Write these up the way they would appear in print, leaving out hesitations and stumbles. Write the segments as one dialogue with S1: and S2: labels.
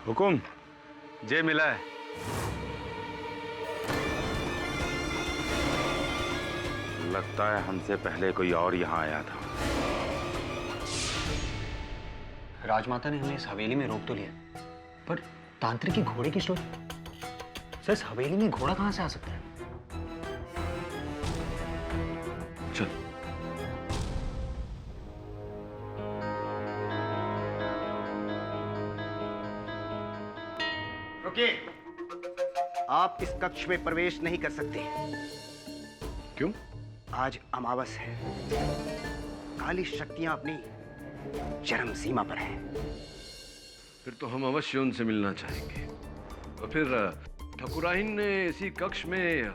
S1: हुकुम जे मिला है। लगता है हमसे पहले कोई और यहाँ आया था।
S2: राजमाता ने हमें इस हवेली में रोक तो लिया, पर तांत्रिक की घोड़े की स्टोरी। सर, इस हवेली में घोड़ा कहां से आ सकता है?
S3: चल।
S4: रुकिए, आप इस कक्ष में प्रवेश नहीं कर सकते।
S3: क्यों?
S4: आज अमावस है, काली शक्तियां अपनी चरम सीमा पर हैं।
S3: फिर तो हम अवश्य उनसे मिलना चाहेंगे। और फिर ठकुराइन ने इसी कक्ष में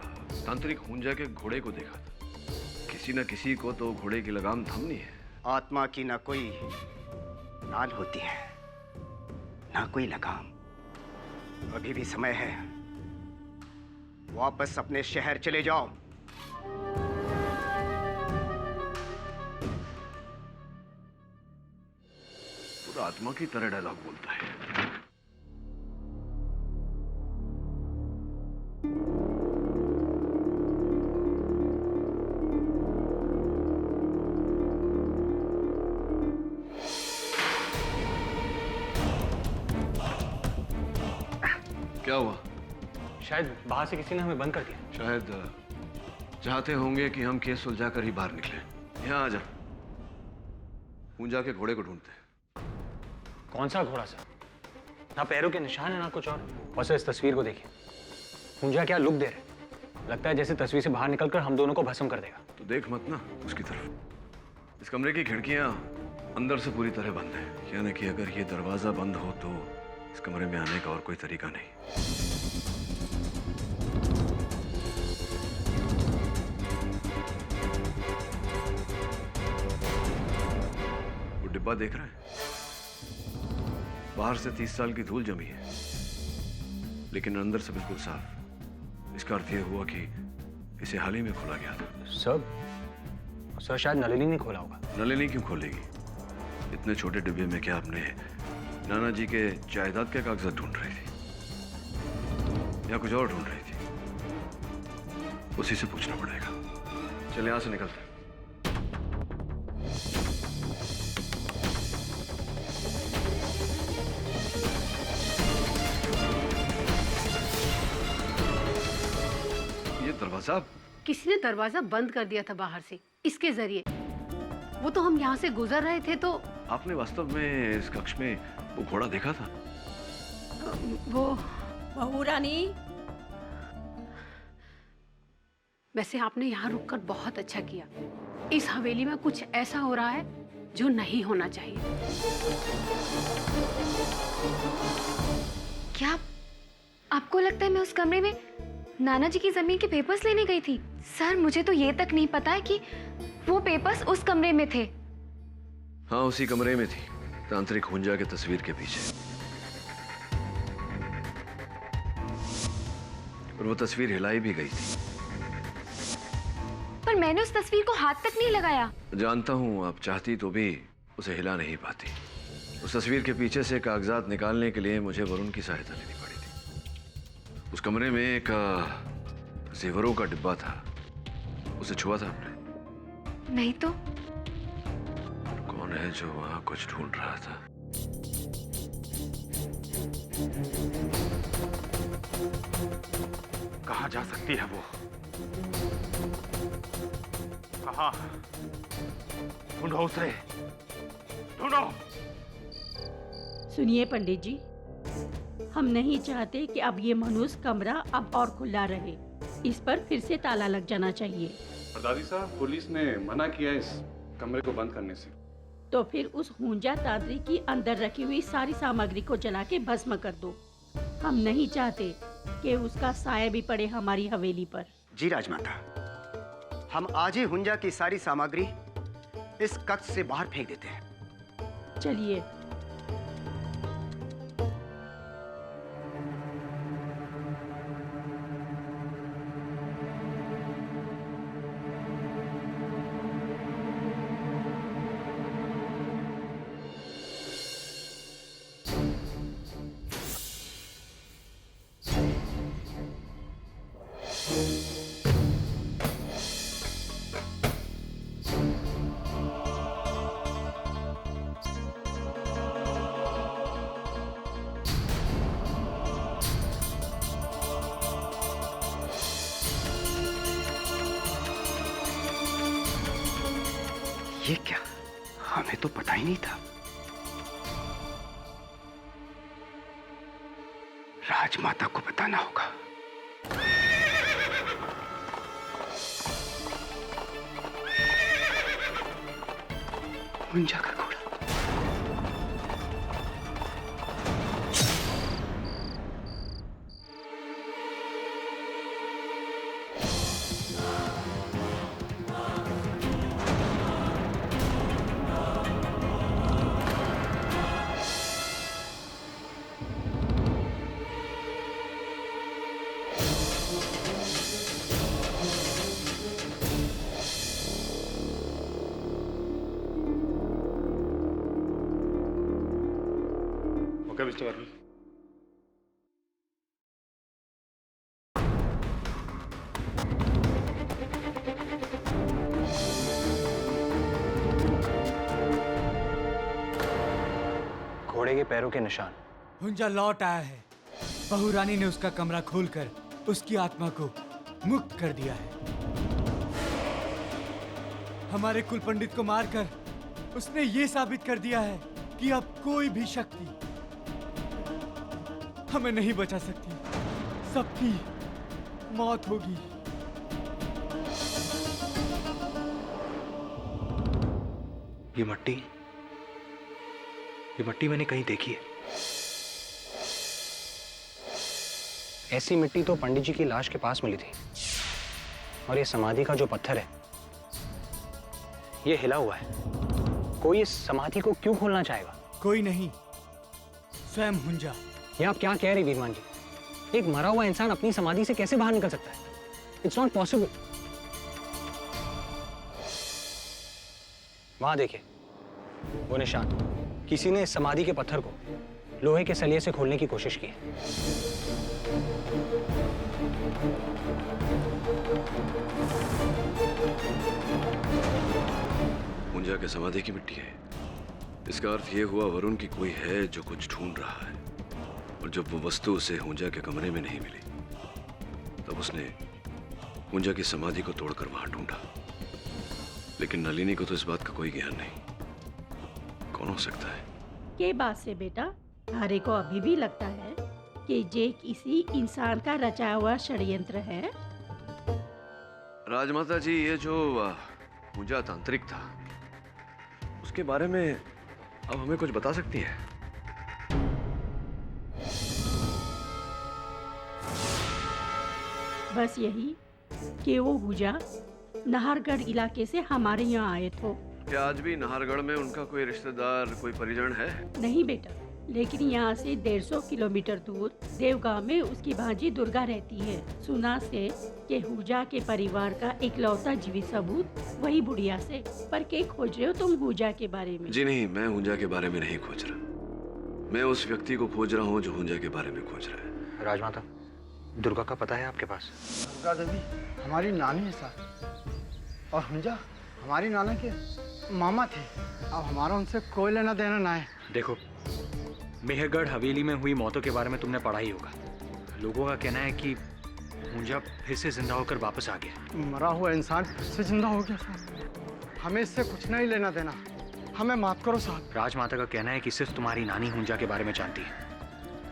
S3: तांत्रिक हुंजा के घोड़े को देखा था। किसी न किसी को तो घोड़े की लगाम थामनी है।
S4: आत्मा की ना कोई नाल होती है, ना कोई लगाम। अभी भी समय है, वापस अपने शहर चले जाओ।
S3: पूरा आत्मा की तरह डायलॉग बोलता है। क्या हुआ?
S2: शायद बाहर से किसी ने हमें बंद कर दिया।
S3: शायद चाहते होंगे कि हम केस सुलझाकर ही बाहर निकले। यहाँ आ जा, हुंजा के घोड़े को ढूंढते हैं।
S2: कौन सा घोड़ा सर? ना पैरों के निशान है ना कुछ और सर इस तस्वीर को देखिए। हुंजा क्या लुक दे रहे, लगता है जैसे तस्वीर से बाहर निकलकर हम दोनों को भस्म कर देगा।
S3: तो देख मत ना उसकी तरफ। इस कमरे की खिड़कियां अंदर से पूरी तरह बंद है, यानी कि अगर ये दरवाजा बंद हो तो इस कमरे में आने का और कोई तरीका नहीं। वो डिब्बा देख रहे हैं? बाहर से 30 साल की धूल जमी है, लेकिन अंदर से बिल्कुल साफ। इसका अर्थ यह हुआ कि इसे हाल ही में खोला गया था।
S2: सर शायद नलिनी ने खोला होगा।
S3: नलिनी क्यों खोलेगी? इतने छोटे डिब्बे में क्या अपने नाना जी के जायदाद के कागजात ढूंढ रही थी या कुछ और ढूंढ रही थी? उसी से पूछना पड़ेगा। चल यहां से निकलते। ये दरवाजा
S5: किसी ने दरवाजा बंद कर दिया था बाहर से इसके जरिए। वो तो हम यहाँ से गुजर रहे थे तो।
S3: आपने वास्तव में इस कक्ष में वो घोड़ा देखा था?
S5: वो
S6: बहू रानी,
S5: वैसे आपने यहाँ रुककर बहुत अच्छा किया। इस हवेली में कुछ ऐसा हो रहा है जो नहीं होना चाहिए।
S7: क्या आपको लगता है मैं उस कमरे में नाना जी की जमीन के पेपर्स लेने गई थी? सर, मुझे तो ये तक नहीं पता है कि वो पेपर्स उस कमरे में थे।
S3: हाँ, उसी कमरे में थी, तांत्रिक हुंजा के तस्वीर के पीछे। और वो तस्वीर हिलाई भी गई थी।
S7: पर मैंने उस तस्वीर को हाथ तक नहीं लगाया।
S3: जानता हूं, आप चाहती तो भी उसे हिला नहीं पाती। उस तस्वीर के पीछे से कागजात निकालने के लिए मुझे वरुण की सहायता लेनी पड़ी थी। उस कमरे में एक जेवरों का डिब्बा था, उसे छुआ था आपने?
S7: नहीं तो।
S3: कौन है जो वहां कुछ ढूंढ रहा था?
S1: कहाँ जा सकती है वो? कहाँ? ढूंढो उसे, ढूंढो।
S6: सुनिए पंडित जी, हम नहीं चाहते कि अब ये मनुष्य कमरा अब और खुला रहे। इस पर फिर से ताला लग जाना चाहिए।
S8: दादी साहब, पुलिस ने मना किया इस कमरे को बंद करने से।
S6: तो फिर उस हुंजा तांत्रिक की अंदर रखी हुई सारी सामग्री को जला के भस्म कर दो। हम नहीं चाहते कि उसका साया भी पड़े हमारी हवेली पर।
S4: जी राजमाता, हम आज ही हुंजा की सारी सामग्री इस कक्ष से बाहर फेंक देते हैं।
S6: चलिए।
S4: ये क्या, हमें तो पता ही नहीं था। राजमाता को बताना होगा। हुंजा का घोड़ा।
S8: Okay mister Verma.
S2: घोड़े के पैरों के निशान।
S9: हुंजा लौट आया है। बहू रानी ने उसका कमरा खोलकर उसकी आत्मा को मुक्त कर दिया है। हमारे कुल पंडित को मारकर उसने ये साबित कर दिया है कि अब कोई भी शक्ति हमें नहीं बचा सकती। सबकी मौत होगी।
S2: ये मिट्टी मैंने कहीं देखी है। ऐसी मिट्टी तो पंडित जी की लाश के पास मिली थी। और ये समाधि का जो पत्थर है, ये हिला हुआ है। कोई इस समाधि को क्यों खोलना चाहेगा?
S9: कोई नहीं, स्वयं हुंजा।
S2: ये आप क्या कह रहे वीरमान जी? एक मरा हुआ इंसान अपनी समाधि से कैसे बाहर निकल सकता है? It's not possible. वहां देखिए, वो निशान। किसी ने इस समाधि के पत्थर को लोहे के सलिए से खोलने की कोशिश की है।
S3: हुंजा के समाधि की मिट्टी है। इसका अर्थ ये हुआ वरुण की कोई है जो कुछ ढूंढ रहा है। और जब वो वस्तु उसे हुंजा के कमरे में नहीं मिली, तब उसने हुंजा की समाधि को तोड़कर वहां ढूंढा। लेकिन नलिनी को तो इस बात का कोई ज्ञान नहीं। कौन हो सकता है?
S6: के बात से बेटा, हरे को अभी भी लगता है कि ये किसी इंसान का रचा हुआ षड्यंत्र है।
S3: राजमाता जी, ये जो हुंजा तांत्रिक था, उसके बारे में अब हमें कुछ बता सकती है?
S6: बस यही कि वो हुंजा नाहरगढ़ इलाके से हमारे यहाँ आए थे।
S3: क्या आज भी नाहरगढ़ में उनका कोई रिश्तेदार, कोई परिजन है?
S6: नहीं बेटा, लेकिन यहाँ से 150 किलोमीटर दूर देवगांव में उसकी भांजी दुर्गा रहती है। सुना से कि हुंजा के परिवार का इकलौता जीवित सबूत वही बुढ़िया से। पर क्या खोज रहे हो तुम हुंजा के बारे में?
S3: जी नहीं, मैं हुंजा के बारे में नहीं खोज रहा। मैं उस व्यक्ति को खोज रहा हूँ जो हुंजा के बारे में खोज रहा है।
S2: राजमाता, दुर्गा का पता है आपके पास?
S10: दुर्गा देवी हमारी नानी है सर, और हुंजा हमारी नाना के मामा थे। अब हमारा उनसे कोई लेना देना ना है।
S2: देखो, मेहरगढ़ हवेली में हुई मौतों के बारे में तुमने पढ़ा ही होगा। लोगों का कहना है कि हुंजा फिर से जिंदा होकर वापस आ गया।
S10: मरा हुआ इंसान फिर से जिंदा हो गया सर। हमें इससे कुछ नहीं लेना देना। हमें माफ करो साहब।
S2: राजमाता का कहना है कि सिर्फ तुम्हारी नानी हुंजा के बारे में जानती है,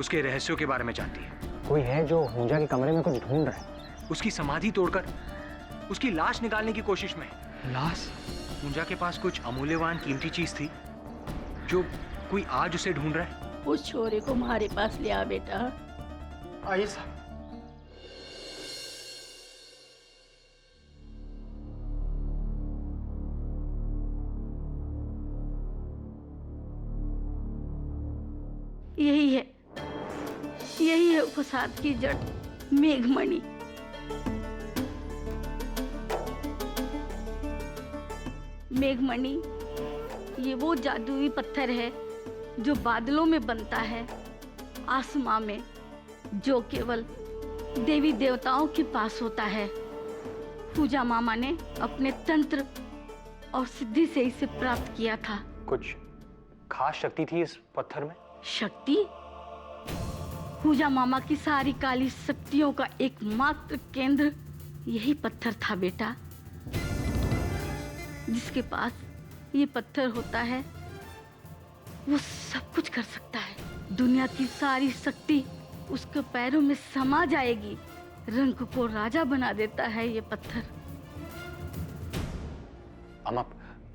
S2: उसके रहस्यों के बारे में जानती है। कोई है जो हुंजा के कमरे में कुछ ढूंढ रहा है, उसकी समाधि तोड़कर उसकी लाश निकालने की कोशिश में।
S10: लाश?
S2: हुंजा के पास कुछ अमूल्यवान कीमती चीज थी जो कोई आज उसे ढूंढ रहा है।
S6: उस छोरे को हमारे पास ले आ बेटा।
S10: आइए साहब।
S6: यही है फसाद की जड़, मेघमणि। मेघमणि ये वो जादुई पत्थर है जो बादलों में बनता है, आसमां में, जो केवल देवी देवताओं के पास होता है। पूजा मामा ने अपने तंत्र और सिद्धि से इसे प्राप्त किया था।
S2: कुछ खास शक्ति थी इस पत्थर में?
S6: शक्ति? पूजा मामा की सारी काली शक्तियों का एकमात्र केंद्र यही पत्थर था बेटा, जिसके पास ये पत्थर होता है वो सब कुछ कर सकता है। दुनिया की सारी शक्ति उसके पैरों में समा जाएगी। रंग को राजा बना देता है ये पत्थर।
S2: अम्मा,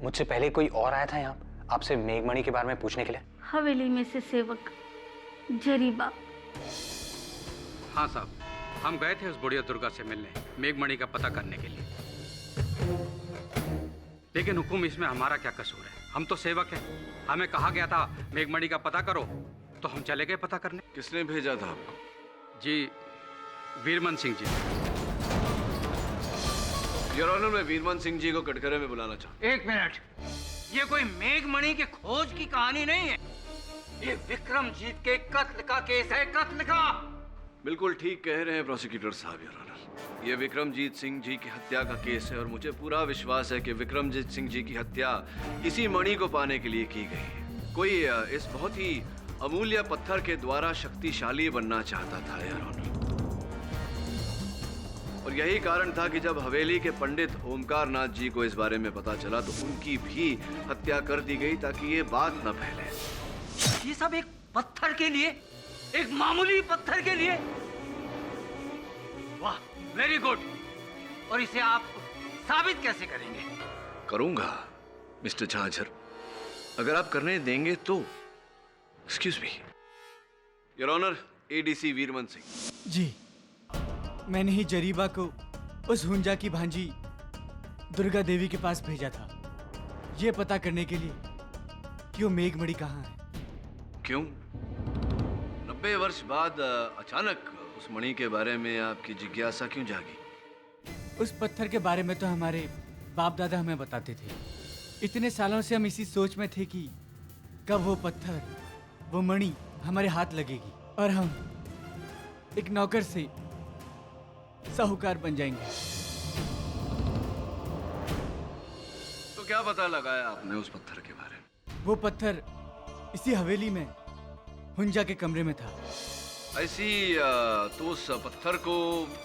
S2: मुझसे पहले कोई और आया था यहाँ आपसे मेघमणि के बारे में पूछने के लिए?
S6: हवेली में से सेवक जरीबा।
S11: हाँ साहब, हम गए थे उस बुढ़िया दुर्गा से मिलने, मेघमणि का पता करने के लिए। लेकिन हुकुम, इसमें हमारा क्या कसूर है? हम तो सेवक हैं। हमें कहा गया था मेघमणि का पता करो, तो हम चले गए पता करने।
S3: किसने भेजा था आपको?
S11: जी, वीरमन सिंह जी।
S3: योर ऑनर, मैं वीरमन सिंह जी को कटघरे में बुलाना चाहता हूं।
S12: एक मिनट, ये कोई मेघमणि के खोज की कहानी नहीं है। ये विक्रमजीत के कत्ल का केस है, कत्ल का।
S3: बिल्कुल ठीक कह रहे हैं प्रोसिक्यूटर साहब, योर ऑनर। ये विक्रमजीत सिंह जी की हत्या का केस है और मुझे पूरा विश्वास है कि विक्रमजीत सिंह जी की हत्या इसी मणि को पाने के लिए की गई है। कोई इस बहुत ही अमूल्य पत्थर के द्वारा शक्तिशाली बनना चाहता था, योर ऑनर। और यही कारण था कि जब हवेली के पंडित ओमकार नाथ जी को इस बारे में पता चला तो उनकी भी हत्या कर दी गई ताकि ये बात न फैले।
S12: ये सब एक पत्थर के लिए, एक मामूली पत्थर के लिए? वाह, वेरी गुड। और इसे आप साबित कैसे करेंगे?
S3: करूंगा मिस्टर झांझर, अगर आप करने देंगे तो। Excuse me, your honour, ADC Veerman Singh
S9: ji, मैंने ही जरीबा को उस हुंजा की भांजी दुर्गा देवी के पास भेजा था, ये पता करने के लिए कि वो मेघमणि कहाँ है।
S3: क्यों? 90 वर्ष बाद अचानक उस मणि के बारे में आपकी जिज्ञासा क्यों जागी?
S9: उस पत्थर के बारे में तो हमारे बाप दादा हमें बताते थे। इतने सालों से हम इसी सोच में थे कि कब वो पत्थर, वो मणि हमारे हाथ लगेगी और हम एक नौकर से साहूकार बन जाएंगे।
S3: तो क्या पता लगाया आपने उस पत्थर के बारे में?
S9: वो पत्थर इसी हवेली में हुंजा के कमरे में था।
S3: ऐसी तो उस पत्थर को,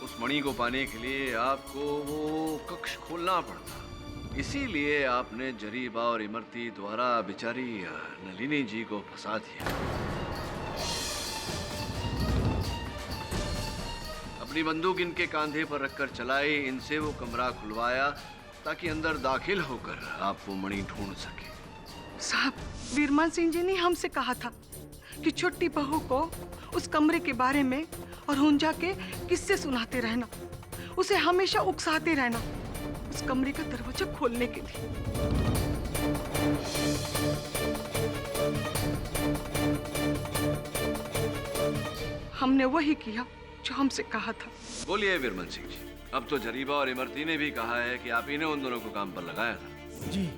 S3: उस मणि को पाने के लिए आपको वो कक्ष खोलना पड़ता। इसीलिए आपने जरीबा और इमरती द्वारा बेचारी नलिनी जी को फंसा दिया। अपनी बंदूक इनके कांधे पर रखकर चलाई, इनसे वो कमरा खुलवाया ताकि अंदर दाखिल होकर आप वो मणि ढूंढ सके।
S13: साहब, वीरमन सिंह जी ने हमसे कहा था कि छोटी बहू को उस कमरे के बारे में और हुंजा के किस्से सुनाते रहना, उसे हमेशा उकसाते रहना, उस कमरे का दरवाजा खोलने के लिए। हमने वही किया जो हमसे कहा था।
S3: बोलिए वीरमन सिंह जी, अब तो जरीबा और इमरती ने भी कहा है कि आप ही ने उन दोनों को काम पर लगाया था।
S9: जी,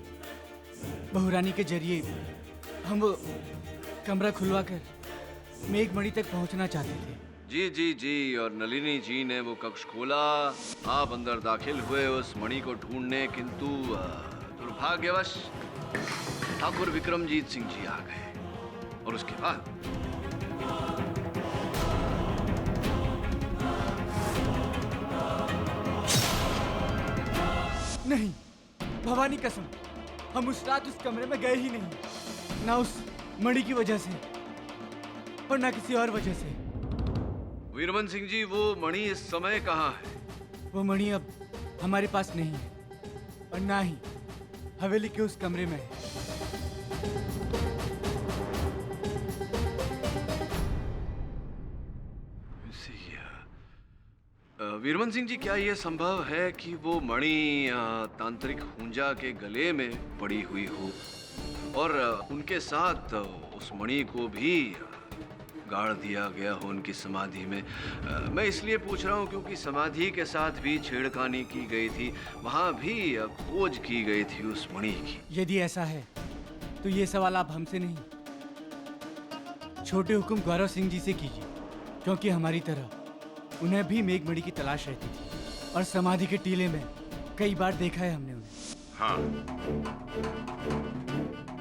S9: बहुरानी के जरिए हम वो कमरा खुलवाकर मेघमणि तक पहुंचना चाहते थे।
S3: जी जी जी, और नलिनी जी ने वो कक्ष खोला, आप अंदर दाखिल हुए उस मणि को ढूंढने, किंतु दुर्भाग्यवश ठाकुर विक्रमजीत सिंह जी आ गए और उसके बाद
S9: नहीं, भवानी कसम, हम उस रात उस कमरे में गए ही नहीं, ना उस मणि की वजह से और ना किसी और वजह से।
S3: वीरमन सिंह जी, वो मणि इस समय कहाँ है?
S9: वो मणि अब हमारे पास नहीं है और ना ही हवेली के उस कमरे में है।
S3: वीरमन सिंह जी, क्या यह संभव है कि वो मणि तांत्रिक हुंजा के गले में पड़ी हुई हो और उनके साथ उस मणि को भी गाड़ दिया गया हो उनकी समाधि में? मैं इसलिए पूछ रहा हूँ क्योंकि समाधि के साथ भी छेड़खानी की गई थी, वहाँ भी खोज की गई थी उस मणि की।
S9: यदि ऐसा है तो ये सवाल आप हमसे नहीं, छोटे हुकुम गौरव सिंह जी से कीजिए, क्योंकि हमारी तरह उन्हें भी मेघमणि की तलाश रहती थी और समाधि के टीले में कई बार देखा है हमने उन्हें।
S1: हाँ,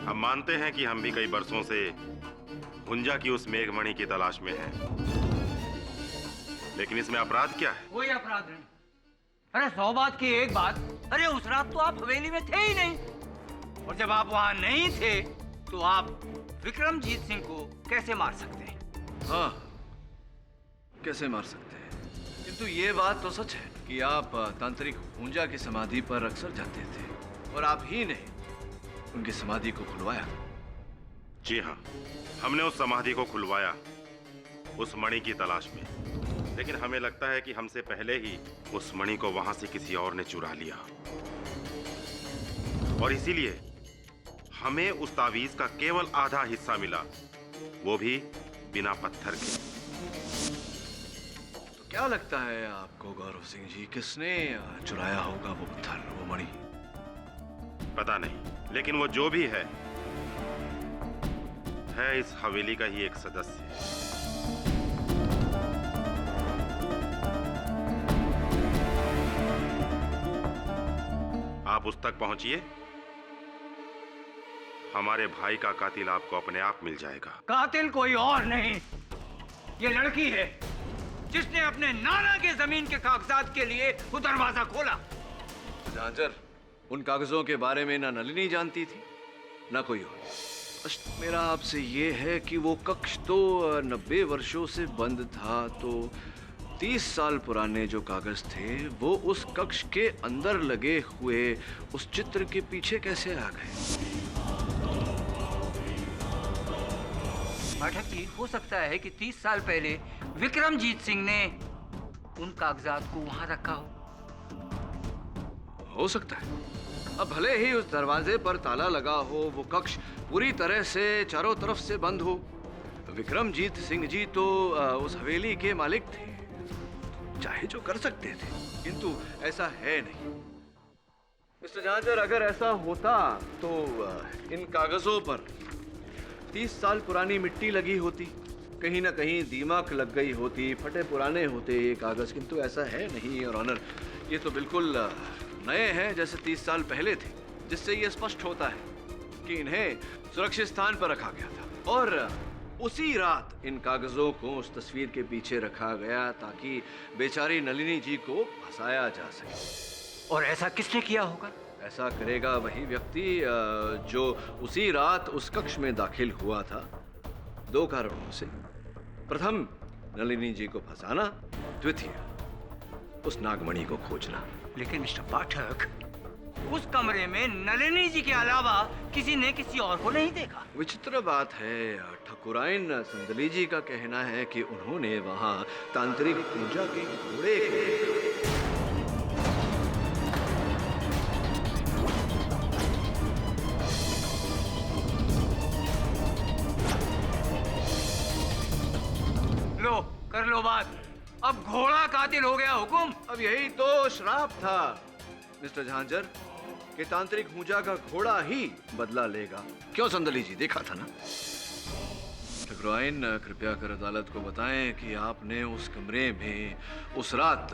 S1: हम मानते हैं कि हम भी कई बरसों से हुंजा की उस मेघमणि की तलाश में हैं। लेकिन इसमें अपराध क्या है?
S12: कोई अपराध नहीं। अरे 100 बात की एक बात, अरे उस रात तो आप हवेली में थे ही नहीं। और जब आप वहां नहीं थे तो आप विक्रमजीत सिंह को कैसे मार सकते हैं?
S3: हाँ, कैसे मार सकते हैं, किंतु ये बात तो सच है कि आप तांत्रिक हुंजा की समाधि पर अक्सर जाते थे और आप ही ने उनकी समाधि को खुलवाया।
S1: जी हाँ, हमने उस समाधि को खुलवाया उस मणि की तलाश में, लेकिन हमें लगता है कि हमसे पहले ही उस मणि को वहां से किसी और ने चुरा लिया और इसीलिए हमें उस तावीज का केवल आधा हिस्सा मिला, वो भी बिना पत्थर के।
S3: तो क्या लगता है आपको गौरव सिंह जी, किसने चुराया होगा वो पत्थर, वो मणि?
S1: पता नहीं, लेकिन वो जो भी है इस हवेली का ही एक सदस्य। आप उस तक पहुंचिए, हमारे भाई का कातिल आपको अपने आप मिल जाएगा।
S12: कातिल कोई और नहीं, ये लड़की है जिसने अपने नाना के जमीन के कागजात के लिए वो दरवाजा खोला।
S3: झांझर, उन कागजों के बारे में ना नलिनी जानती थी ना कोई और। प्रश्न मेरा आपसे ये है कि वो कक्ष तो 90 वर्षों से बंद था, तो 30 साल पुराने जो कागज थे वो उस कक्ष के अंदर लगे हुए उस चित्र के पीछे कैसे आ गए?
S12: पाठक जी, हो सकता है कि 30 साल पहले विक्रमजीत सिंह ने उन कागजात को वहां रखा
S3: हो सकता है। अब भले ही उस दरवाजे पर ताला लगा हो, वो कक्ष पूरी तरह से चारों तरफ से बंद हो, विक्रमजीत सिंह जी तो उस हवेली के मालिक थे, चाहे जो कर सकते थे, किंतु ऐसा है नहीं। मिस्टर झांझर, अगर ऐसा होता तो इन कागजों पर 30 साल पुरानी मिट्टी लगी होती, कहीं ना कहीं दीमक लग गई होती, फटे पुराने होते ये कागज, किंतु ऐसा है नहीं। और ऑनर, ये तो बिल्कुल नए हैं जैसे 30 साल पहले थे, जिससे ये स्पष्ट होता है कि इन्हें सुरक्षित स्थान पर रखा गया था और उसी रात इन कागजों को उस तस्वीर के पीछे रखा गया ताकि बेचारी नलिनी जी को फंसाया जा सके।
S12: और ऐसा किसने किया होगा?
S3: ऐसा करेगा वही व्यक्ति जो उसी रात उस कक्ष में दाखिल हुआ था, 2 कारणों से। प्रथम, नलिनी जी को फंसाना, द्वितीय, उस नागमणि को खोजना।
S12: लेकिन मिस्टर पाठक, उस कमरे में नलिनी जी के अलावा किसी ने किसी और को नहीं देखा।
S3: विचित्र बात है, ठाकुराइन संदली जी का कहना है कि उन्होंने वहां तांत्रिक पूजा के घोड़े
S12: लो, कर लो बात। अब घोड़ा कातिल हो गया हुकुम।
S3: अब यही तो श्राप था मिस्टर झांझर, कि तांत्रिक पूजा का घोड़ा ही बदला लेगा। क्यों संदली जी, देखा था ना? ठाकुराइन, कृपया कर अदालत को बताएं कि आपने उस कमरे में उस रात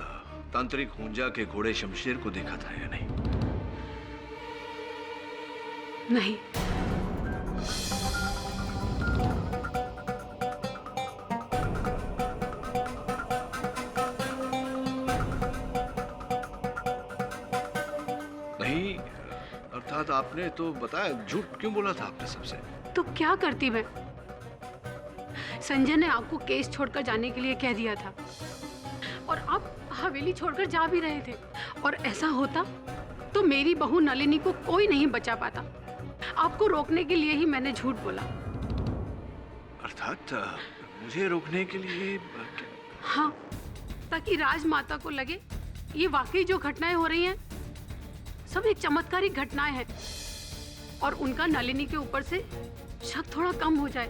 S3: तांत्रिक हुंजा के घोड़े शमशेर को देखा था या नहीं?
S5: नहीं।
S3: नहीं, अर्थात आपने तो बताया, झूठ क्यों बोला था आपने सबसे?
S5: तो क्या करती मैं? संजय ने आपको केस छोड़कर जाने के लिए कह दिया था और आप हवेली छोड़कर जा भी रहे थे, और ऐसा होता तो मेरी बहू नलिनी को कोई नहीं बचा पाता। आपको रोकने के लिए ही मैंने झूठ बोला।
S3: अर्थात मुझे रोकने के लिए?
S5: हाँ, ताकि राजमाता को लगे ये वाकई जो घटनाएं हो रही हैं सब एक चमत्कारिक घटनाएं हैं, और उनका नलिनी के ऊपर से शक थोड़ा कम हो जाए।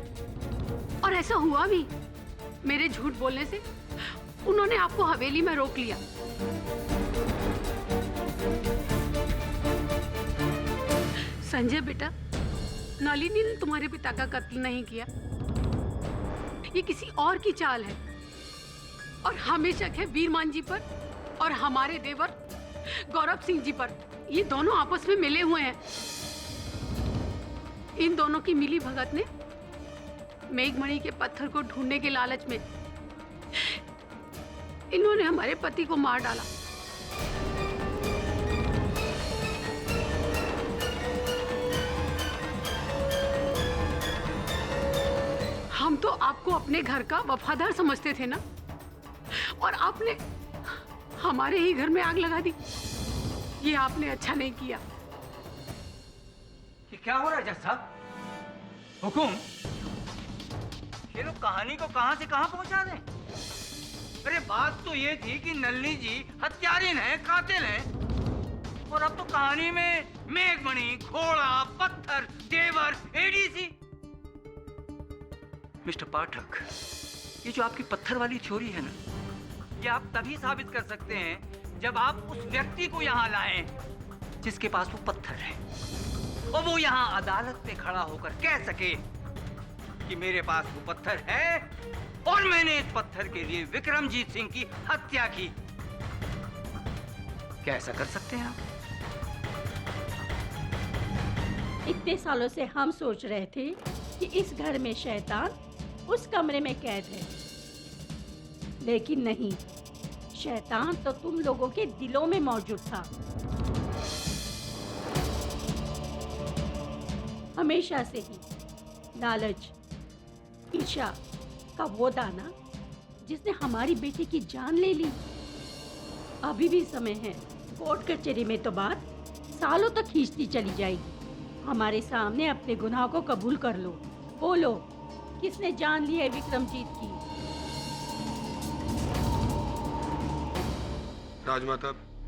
S5: और ऐसा हुआ भी। मेरे झूठ बोलने से उन्होंने आपको हवेली में रोक लिया। संजय बेटा, नलिनी ने तुम्हारे पिता का कत्ल नहीं किया, ये किसी और की चाल है। और हमें शक है वीरमान जी पर और हमारे देवर गौरव सिंह जी पर। ये दोनों आपस में मिले हुए हैं। इन दोनों की मिली भगत ने मेघमणि के पत्थर को ढूंढने के लालच में इन्होंने हमारे पति को मार डाला। तो आपको अपने घर का वफादार समझते थे ना, और आपने हमारे ही घर में आग लगा दी। ये आपने अच्छा नहीं किया।
S12: ये क्या हो रहा है जज साहब? हुकुम, ये लोग कहानी को कहां से कहां पहुंचा रहे हैं? अरे बात तो ये थी कि नलिनी जी हत्यारिन है, कातिल है, और अब तो कहानी में मेघमणि, घोड़ा, पत्थर, देवर, एडीसी। मिस्टर पाठक, ये जो आपकी पत्थर वाली थ्योरी है ना, ये आप तभी साबित कर सकते हैं जब आप उस व्यक्ति को यहाँ लाएं जिसके पास वो पत्थर है, और वो यहाँ अदालत में खड़ा होकर कह सके कि मेरे पास वो पत्थर है और मैंने इस पत्थर के लिए विक्रमजीत सिंह की हत्या की। क्या ऐसा कर सकते हैं आप?
S14: इतने सालों से हम सोच रहे थे कि इस घर में शैतान उस कमरे में कैद है, लेकिन नहीं, शैतान तो तुम लोगों के दिलों में मौजूद था। हमेशा से ही लालच, ईर्ष्या का वो दाना जिसने हमारी बेटी की जान ले ली। अभी भी समय है, कोर्ट कचहरी में तो बात सालों तक खींचती चली जाएगी। हमारे सामने अपने गुनाह को कबूल कर लो, बोलो किसने जान ली है विक्रमजीत की?
S15: राजमाता,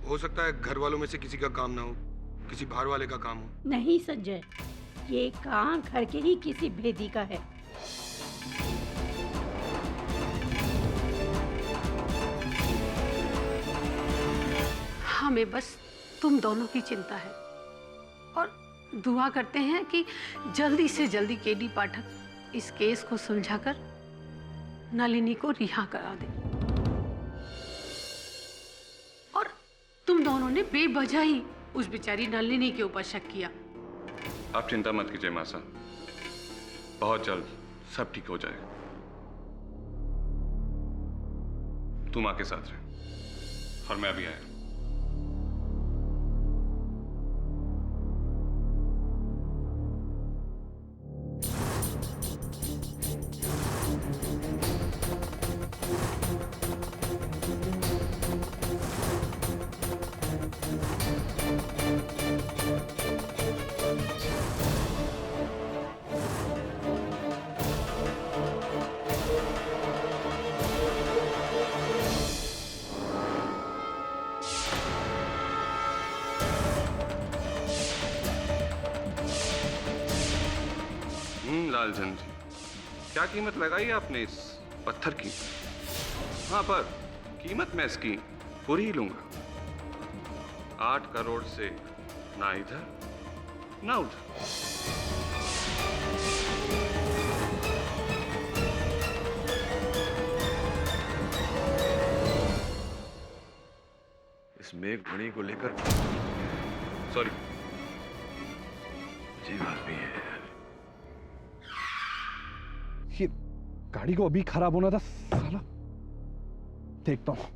S15: हो सकता है घर वालों में से किसी का काम ना हो, किसी बाहर वाले का काम हो।
S14: नहीं संजय, ये काम घर के ही किसी भेदी का है।
S5: हमें बस तुम दोनों की चिंता है, और दुआ करते हैं कि जल्दी से जल्दी केडी पाठक इस केस को सुलझाकर नलिनी को रिहा करा दे। और तुम दोनों ने बेवजह ही उस बेचारी नलिनी के ऊपर शक किया।
S8: आप चिंता मत कीजिए मां साहब, बहुत जल्द सब ठीक हो जाएगा। तुम मां के साथ रहे, और मैं अभी आया। लालचंद जी, क्या कीमत लगाई आपने इस पत्थर की? हाँ, पर कीमत मैं इसकी पूरी ही लूंगा। 8 करोड़ से ना इधर ना उधर।
S3: इस मेघमणि को लेकर
S8: सॉरी,
S3: अजीब आदमी है।
S16: ये गाड़ी को अभी खराब होना था साला। देखता हूं।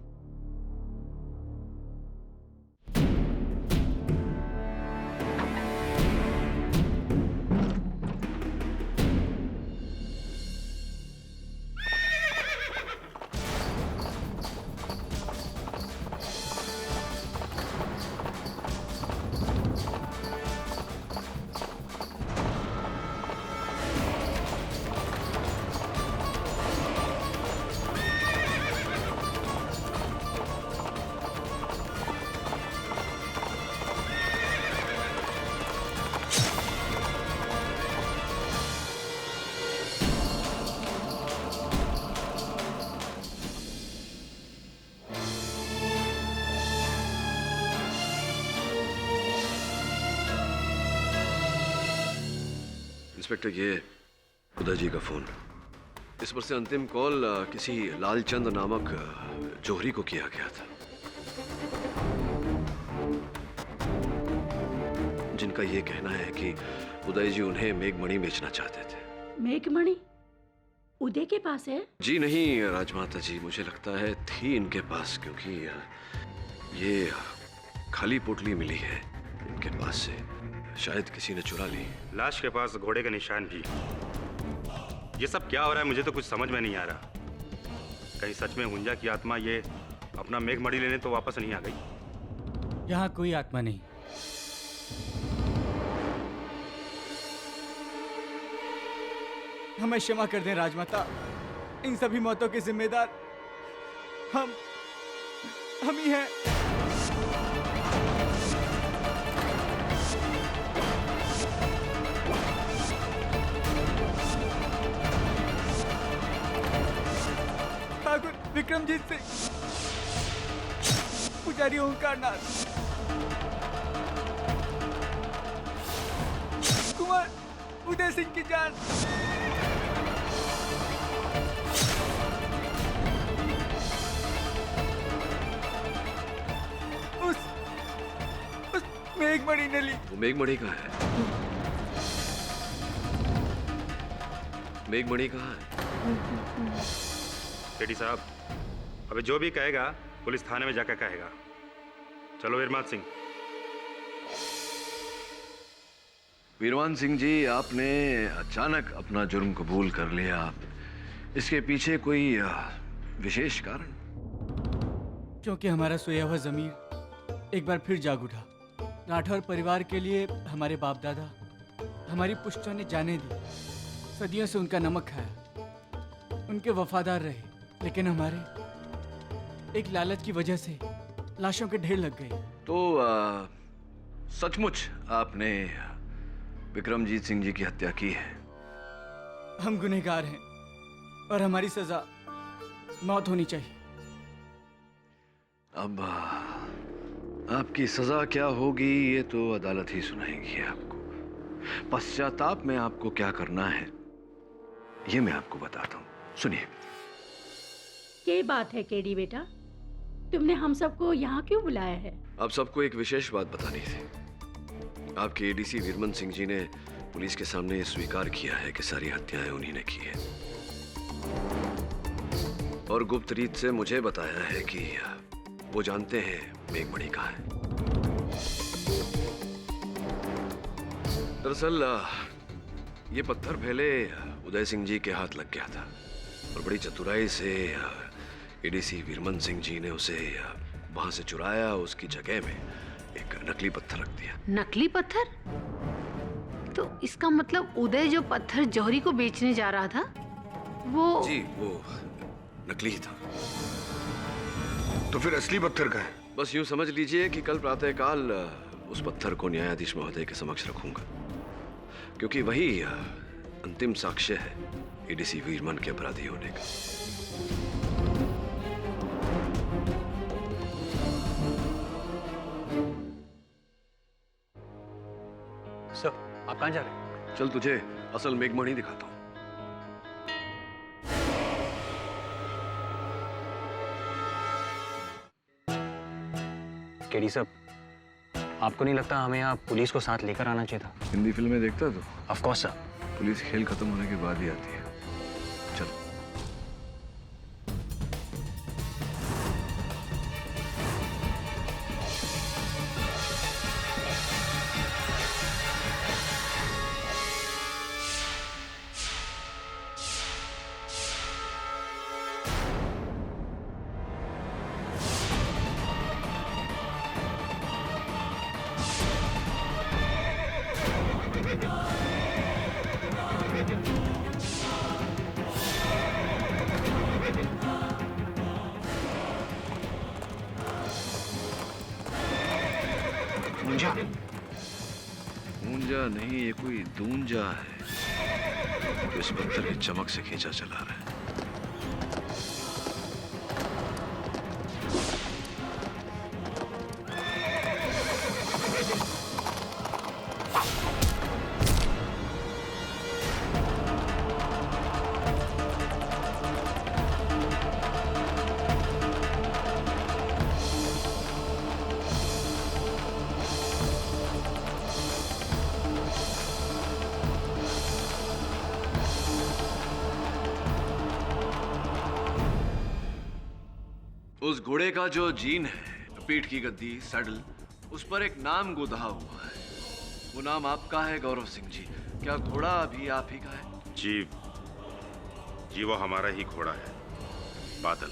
S3: इंस्पेक्टर, ये खुदा जी का फोन। इस पर से अंतिम कॉल किसी लालचंद नामक जोहरी को किया गया था, जिनका ये कहना है कि उदय जी उन्हें मेघमणि बेचना चाहते थे।
S14: मेघमणि उदय के पास है?
S3: जी नहीं राजमाता जी, मुझे लगता है थी इनके पास, क्योंकि ये खाली पोटली मिली है इनके पास से, शायद किसी ने चुरा ली।
S1: लाश के पास घोड़े के निशान भी। ये सब क्या हो रहा है मुझे तो कुछ समझ में नहीं आ रहा। कहीं सच में हुंजा की आत्मा ये अपना मेघमणि लेने तो वापस नहीं आ गई?
S9: यहाँ कोई आत्मा नहीं। हमें क्षमा कर दें राजमाता। इन सभी मौतों के जिम्मेदार हम ही हैं। ठाकुर विक्रमजीत सिंह, पुजारी ओंकारनाथ, कुमार उदय सिंह की जान, उस मेघमणि ने ली।
S3: वो मेघमणि कहाँ है? मेघमणि कहाँ है?
S1: सेठी साहब, अबे जो भी कहेगा पुलिस थाने में जाकर कहेगा। चलो वीरमान सिंह।
S3: वीरमान सिंह जी, आपने अचानक अपना जुर्म कबूल कर लिया। इसके पीछे कोई विशेष कारण?
S9: क्योंकि हमारा सोया हुआ जमीर एक बार फिर जाग उठा। राठौर परिवार के लिए हमारे बाप दादा, हमारी पुश्तों ने जाने दी, सदियों से उनका नमक खाया, उनके वफादार रहे। लेकिन हमारे एक लालच की वजह से लाशों के ढेर लग गए।
S3: तो सचमुच आपने विक्रमजीत सिंह जी की हत्या की है?
S9: हम गुनहगार हैं और हमारी सजा मौत होनी चाहिए।
S3: अब आपकी सजा क्या होगी ये तो अदालत ही सुनाएगी आपको। पश्चाताप में आपको क्या करना है ये मैं आपको बताता हूँ। सुनिए।
S14: क्या बात है केडी बेटा, तुमने हम सबको यहाँ क्यों बुलाया है?
S3: आप सबको एक विशेष बात बतानी थी। आपके एडीसी वीरमन सिंह जी ने पुलिस के सामने ये स्वीकार किया है कि सारी हत्याएं उन्हीं ने की है, और गुप्त रीत से मुझे बताया है कि वो जानते हैं मेघमणि कहाँ है। दरअसल ये पत्थर पहले उदय सिंह जी के हाथ लग गया था और बड़ी चतुराई से एडीसी वीरमन सिंह जी ने उसे वहां से चुराया। उसकी जगह में एक नकली पत्थर रख दिया।
S5: नकली पत्थर? तो इसका मतलब उदय जो पत्थर जौहरी को बेचने जा रहा था वो?
S3: जी, वो नकली था।
S15: तो फिर असली पत्थर का है?
S3: बस यूं समझ लीजिए कि कल प्रातःकाल उस पत्थर को न्यायाधीश महोदय के समक्ष रखूंगा, क्योंकि वही अंतिम साक्ष्य है एडीसी वीरमन के अपराधी होने का।
S2: सर, आप कहाँ जा रहे हैं?
S3: चल तुझे असल मेघमणि दिखाता हूँ।
S2: केडी साहब, आपको नहीं लगता हमें यहाँ पुलिस को साथ लेकर आना चाहिए था?
S3: हिंदी फिल्में देखता तो?
S2: Of course sir.
S3: पुलिस खेल खत्म होने के बाद ही आती है। चलो। ऊंजा नहीं, ये कोई दूंजा है जो इस पत्थर की चमक से खींचा चला रहा है। उस घोड़े का जो जीन है, पीठ की गद्दी, सैडल, उस पर एक नाम गुधा हुआ है। वो नाम आपका है गौरव सिंह जी। क्या घोड़ा अभी आप ही का है?
S1: जी, जी वो हमारा ही घोड़ा है, बादल।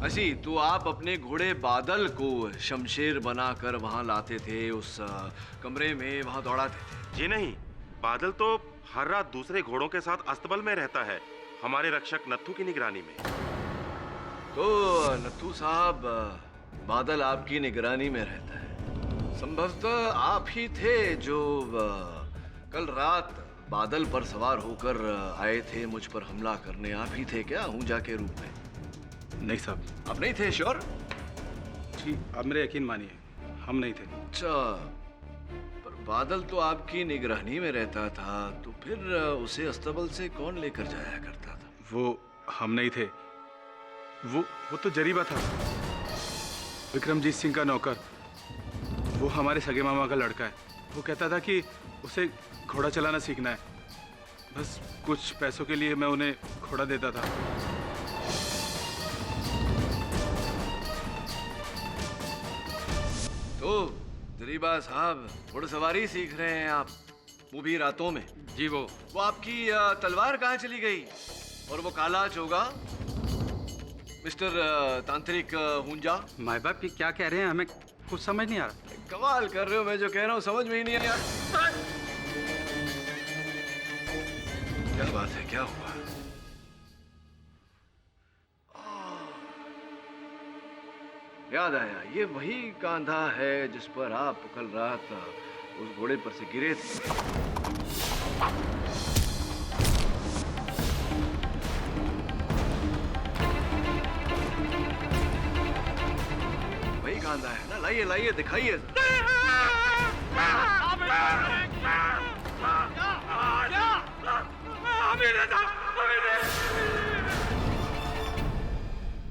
S3: असी तो आप अपने घोड़े बादल को शमशेर बनाकर वहां लाते थे, उस कमरे में वहां दौड़ाते थे?
S1: जी नहीं, बादल तो हर रात दूसरे घोड़ों के साथ अस्तबल में रहता है, हमारे रक्षक नत्थू की निगरानी में।
S3: तो नत्थू साहब, बादल आपकी निगरानी में रहता है। संभवतः आप ही थे जो कल रात बादल पर सवार होकर आए थे मुझ पर हमला करने। आप ही थे क्या हुंजा के रूप में?
S8: नहीं साहब।
S3: आप नहीं थे? श्योर?
S8: जी आप मेरे यकीन मानिए, हम नहीं थे।
S3: अच्छा, पर बादल तो आपकी निगरानी में रहता था, तो फिर उसे अस्तबल से कौन लेकर जाया करता था?
S8: वो हम नहीं थे, वो तो जरीबा था, विक्रमजीत सिंह का नौकर। वो हमारे सगे मामा का लड़का है। वो कहता था कि उसे घोड़ा चलाना सीखना है, बस कुछ पैसों के लिए मैं उन्हें घोड़ा देता था।
S3: तो जरीबा साहब, घुड़सवारी सीख रहे हैं आप, वो भी रातों में?
S11: जी वो
S3: आपकी तलवार कहाँ चली गई? और वो काला चोगा, मिस्टर तांत्रिक हुंजा?
S11: माई बाप की क्या कह रहे हैं, हमें कुछ समझ नहीं आ रहा।
S3: कमाल कर रहे हो, मैं जो कह रहा हूँ समझ में ही नहीं आया। क्या बात है, क्या हुआ? याद आया, ये वही कांधा है जिस पर आप कल रात उस घोड़े पर से गिरे थे। वही कांधा है ना? लाइए लाइए, दिखाइए।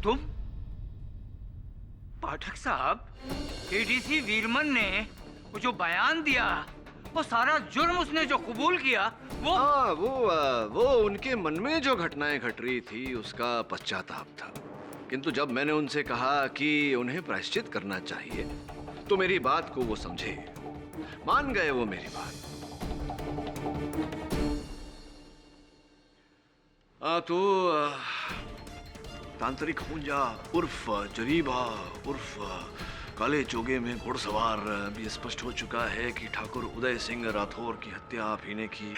S12: तुम? पाठक साहब, एडीसी वीरमन ने वो जो बयान दिया, वो सारा जुर्म उसने जो कबूल किया, वो
S3: हाँ, वो उनके मन में जो घटनाएं घट रही थी उसका पश्चाताप था। किंतु जब मैंने उनसे कहा कि उन्हें प्रायश्चित करना चाहिए, तो मेरी बात को वो समझे, मान गए वो मेरी बात। तो तांत्रिक हुंजा उर्फ जरीबा उर्फ काले चोगे में घुड़सवार भी स्पष्ट हो चुका है कि ठाकुर उदय सिंह राठौर की हत्या आप ही ने की।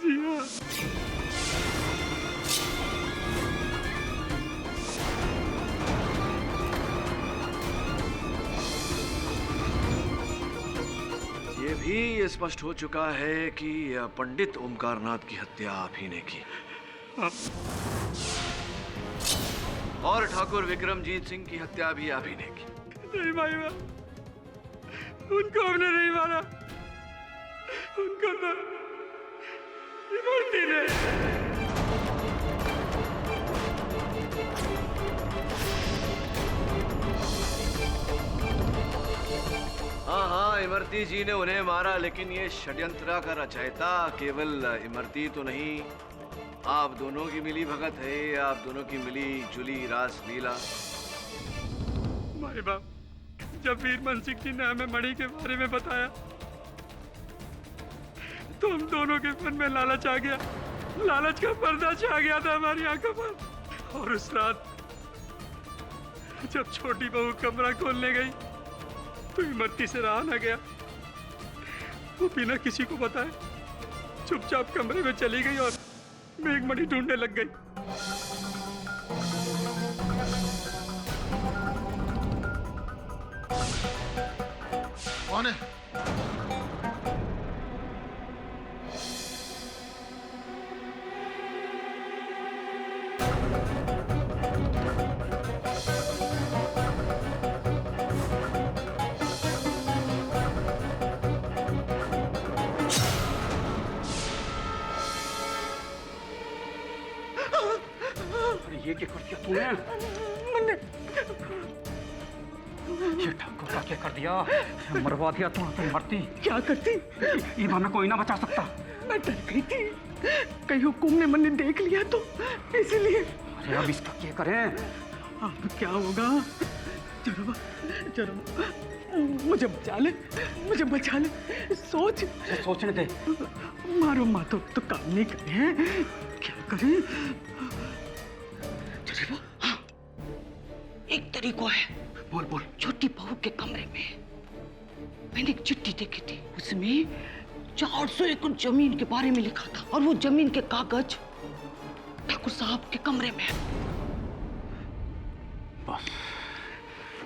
S8: जी हाँ।
S3: ये भी स्पष्ट हो चुका है कि पंडित ओमकारनाथ की हत्या आप ही ने की। और ठाकुर विक्रमजीत सिंह की हत्या भी आप ही ने की।
S8: नहीं भाई, उनको हमने नहीं मारा, उनको तो इमरती ने।
S3: हाँ, इमरती जी ने उन्हें मारा, लेकिन ये षड्यंत्र का रचयिता केवल इमरती तो नहीं, आप दोनों की मिली भगत है, आप दोनों की मिली जुली रास लीला।
S8: माई बाप, जब वीरमन सिंह जी ने हमें मणि के बारे में बताया, तो हम दोनों के मन में लालच आ गया, लालच का पर्दा छा गया था हमारी आंखों पर। और उस रात जब छोटी बहू कमरा खोलने गई, तो इमरती से रहा न गया, वो बिना किसी को बताए चुपचाप कमरे में चली गई और मेघमणि ढूंढने लग गई।
S15: कौन है?
S11: ये क्या कर दिया तूने? ये ठाकुर का क्या कर दिया? मरवा दिया तू, मरती।
S13: क्या करती?
S11: ये हमें कोई ना बचा सकता।
S13: मैं डर गई थी, कहीं हुकुम ने मैंने देख लिया तो इसलिए।
S11: अरे अब इसका क्या करें?
S13: अब क्या होगा? जरा
S14: मुझे बचा ले, मुझे बचा ले।
S11: सोचने दे।
S14: मारो मातो तो काम नहीं करे हैं, क्या करें? जरीबा, हाँ, एक तरीका है।
S11: बोल बोल।
S14: छोटी बहू के कमरे में मैंने एक चिट्ठी देखी थी, उसमें 400 एकड़ जमीन के बारे में लिखा था, और वो जमीन के कागज ठाकुर साहब के कमरे में है।
S11: बस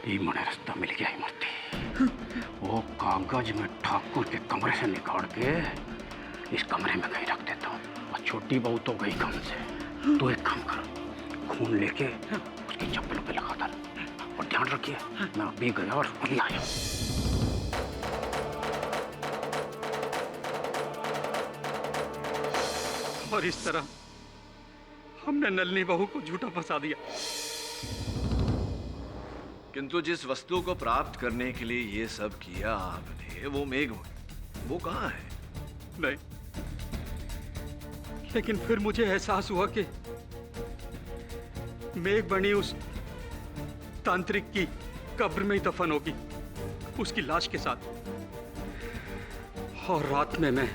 S11: ये मने रास्ता मिल गया इमरती। वो कागज में ठाकुर के कमरे से निकाल के इस कमरे में कहीं रख देता हूँ। और छोटी बहू तो गई काम से, तो एक काम कर, खून लेके उसकी चप्पलों पे लगा डाल। और ध्यान रखिए, मैं अभी गया और अभी आया। और इस तरह हमने नलनी बहू को झूठा फंसा दिया।
S3: किंतु जिस वस्तु को प्राप्त करने के लिए ये सब किया आपने, वो मेघमणि, वो कहाँ है?
S11: नहीं, लेकिन फिर मुझे एहसास हुआ कि मेघमणि उस तांत्रिक की कब्र में ही दफन होगी, उसकी लाश के साथ। और रात में मैं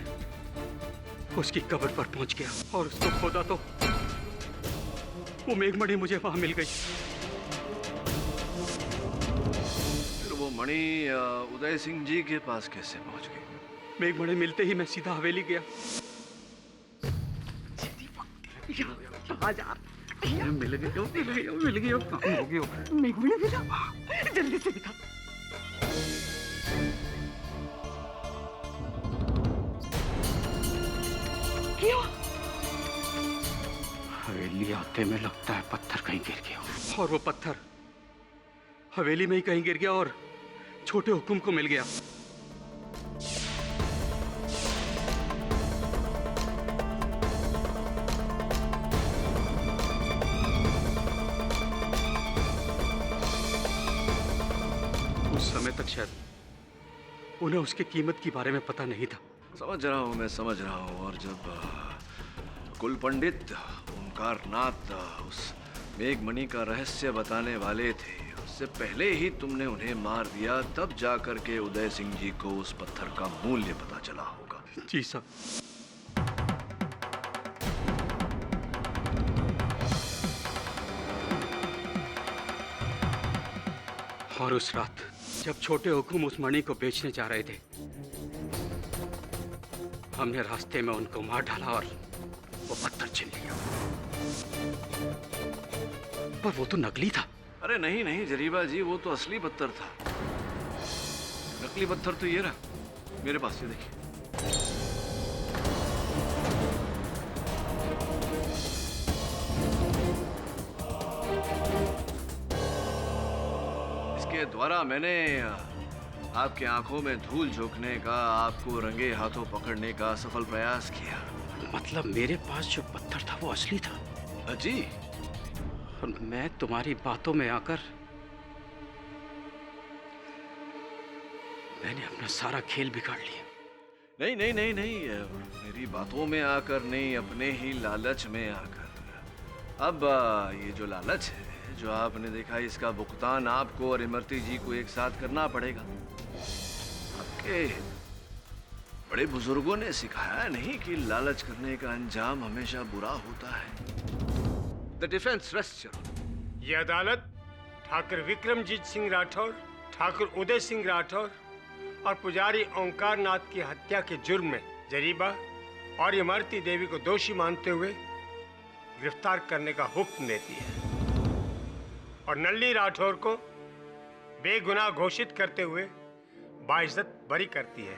S11: उसकी कब्र पर पहुंच गया और उसको खोदा तो वो मेघमणि मुझे वहां मिल गई।
S3: फिर वो मणि उदय सिंह जी के पास कैसे पहुंच गई?
S11: मेघमणि मिलते ही मैं सीधा हवेली गया। मिल गई, काम हो गया।
S14: मेघमणि मिला, जल्दी से दिखा। क्यों?
S11: हवेली आते में लगता है पत्थर कहीं गिर गया, और वो पत्थर हवेली में ही कहीं गिर गया और छोटे हुकुम को मिल गया। उस समय तक शायद उन्हें उसकी कीमत के बारे में पता नहीं था।
S3: समझ रहा हूँ, मैं समझ रहा हूँ। और जब कुल पंडित ओंकारनाथ उस मेघमणि का रहस्य बताने वाले थे, उससे पहले ही तुमने उन्हें मार दिया, तब जाकर के उदय सिंह जी को उस पत्थर का मूल्य पता चला होगा।
S11: जी साहब। और उस रात जब छोटे हुकुम उस मणि को बेचने जा रहे थे, हमने रास्ते में उनको मार डाला और वो पत्थर छीन लिया। पर वो तो नकली था।
S3: अरे नहीं नहीं जरीबा जी, वो तो असली पत्थर था। नकली पत्थर तो ये रहा मेरे पास, ये देखिए। इसके द्वारा मैंने आपके आंखों में धूल झोंकने का, आपको रंगे हाथों पकड़ने का सफल प्रयास किया।
S11: मतलब मेरे पास जो पत्थर था वो असली था?
S3: जी।
S11: और मैं तुम्हारी बातों में आकर मैंने अपना सारा खेल बिगाड़ लिया।
S3: नहीं नहीं नहीं नहीं, मेरी बातों में आकर नहीं, अपने ही लालच में आकर। अब ये जो लालच है जो आपने देखा, इसका भुगतान आपको और इमरती जी को एक साथ करना पड़ेगा। आपके बड़े बुजुर्गों ने सिखाया नहीं कि लालच करने का अंजाम हमेशा बुरा होता है। The defence rest.
S17: ये अदालत ठाकुर विक्रमजीत सिंह राठौर, ठाकुर उदय सिंह राठौर और पुजारी ओंकारनाथ की हत्या के जुर्म में जरीबा और इमरती देवी को दोषी मानते हुए गिरफ्तार करने का हुक्म देती है और नल्ली राठौर को बेगुनाह घोषित करते हुए बाइज्जत बरी करती है।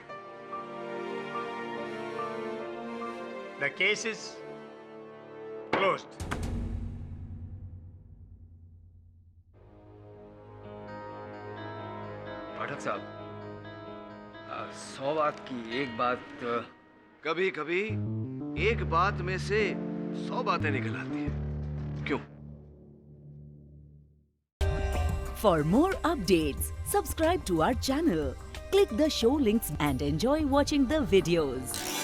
S17: The case is closed.
S12: पाठक साहब, 100 बात की एक बात।
S3: कभी कभी एक बात में से 100 बातें निकल आती हैं। क्यों?
S18: For more updates, subscribe to our channel, click the show links and enjoy watching the videos.